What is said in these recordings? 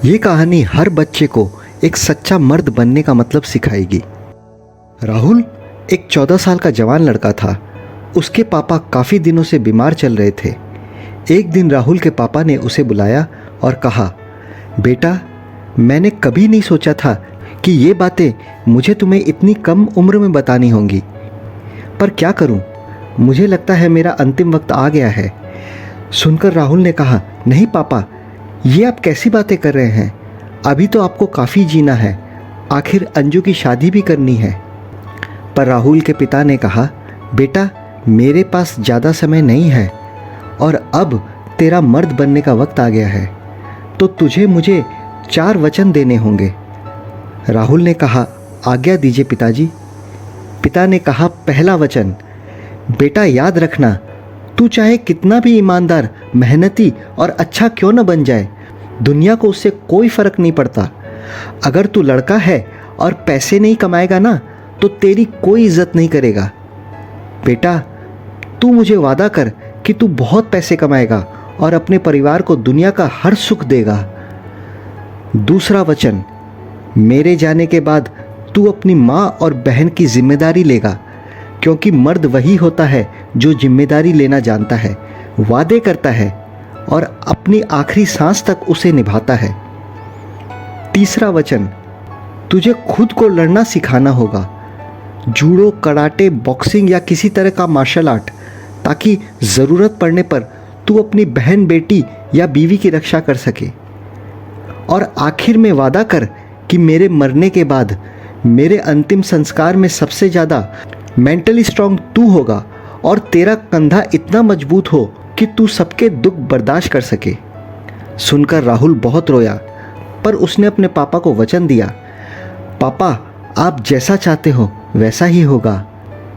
ये कहानी हर बच्चे को एक सच्चा मर्द बनने का मतलब सिखाएगी। राहुल एक 14 साल का जवान लड़का था। उसके पापा काफ़ी दिनों से बीमार चल रहे थे। एक दिन राहुल के पापा ने उसे बुलाया और कहा, बेटा, मैंने कभी नहीं सोचा था कि ये बातें मुझे तुम्हें इतनी कम उम्र में बतानी होंगी, पर क्या करूं, मुझे लगता है मेरा अंतिम वक्त आ गया है। सुनकर राहुल ने कहा, नहीं पापा, ये आप कैसी बातें कर रहे हैं? अभी तो आपको काफ़ी जीना है, आखिर अंजू की शादी भी करनी है। पर राहुल के पिता ने कहा, बेटा, मेरे पास ज़्यादा समय नहीं है और अब तेरा मर्द बनने का वक्त आ गया है, तो तुझे मुझे 4 वचन देने होंगे। राहुल ने कहा, आज्ञा दीजिए पिताजी। पिता ने कहा, पहला वचन, बेटा याद रखना, तू चाहे कितना भी ईमानदार, मेहनती और अच्छा क्यों न बन जाए, दुनिया को उससे कोई फ़र्क नहीं पड़ता। अगर तू लड़का है और पैसे नहीं कमाएगा ना, तो तेरी कोई इज्जत नहीं करेगा। बेटा, तू मुझे वादा कर कि तू बहुत पैसे कमाएगा और अपने परिवार को दुनिया का हर सुख देगा। दूसरा वचन, मेरे जाने के बाद तू अपनी माँ और बहन की जिम्मेदारी लेगा, क्योंकि मर्द वही होता है जो जिम्मेदारी लेना जानता है, वादे करता है और अपनी आखिरी सांस तक उसे निभाता है। तीसरा वचन, तुझे खुद को लड़ना सिखाना होगा, जूडो, कराटे, बॉक्सिंग या किसी तरह का मार्शल आर्ट, ताकि ज़रूरत पड़ने पर तू अपनी बहन, बेटी या बीवी की रक्षा कर सके। और आखिर में वादा कर कि मेरे मरने के बाद मेरे अंतिम संस्कार में सबसे ज़्यादा मेंटली स्ट्रांग तू होगा और तेरा कंधा इतना मजबूत हो कि तू सबके दुख बर्दाश्त कर सके। सुनकर राहुल बहुत रोया, पर उसने अपने पापा को वचन दिया, पापा, आप जैसा चाहते हो वैसा ही होगा।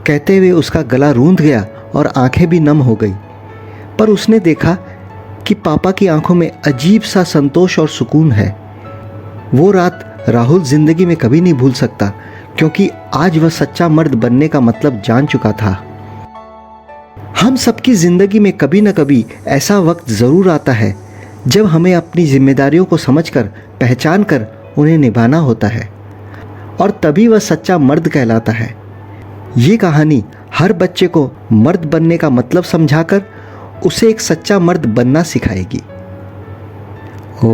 कहते हुए उसका गला रूंध गया और आंखें भी नम हो गई। पर उसने देखा कि पापा की आंखों में अजीब सा संतोष और सुकून है। वो रात राहुल जिंदगी में कभी नहीं भूल सकता, क्योंकि आज वह सच्चा मर्द बनने का मतलब जान चुका था। हम सबकी ज़िंदगी में कभी न कभी ऐसा वक्त ज़रूर आता है जब हमें अपनी जिम्मेदारियों को समझकर, पहचान कर उन्हें निभाना होता है, और तभी वह सच्चा मर्द कहलाता है। ये कहानी हर बच्चे को मर्द बनने का मतलब समझाकर उसे एक सच्चा मर्द बनना सिखाएगी। ओ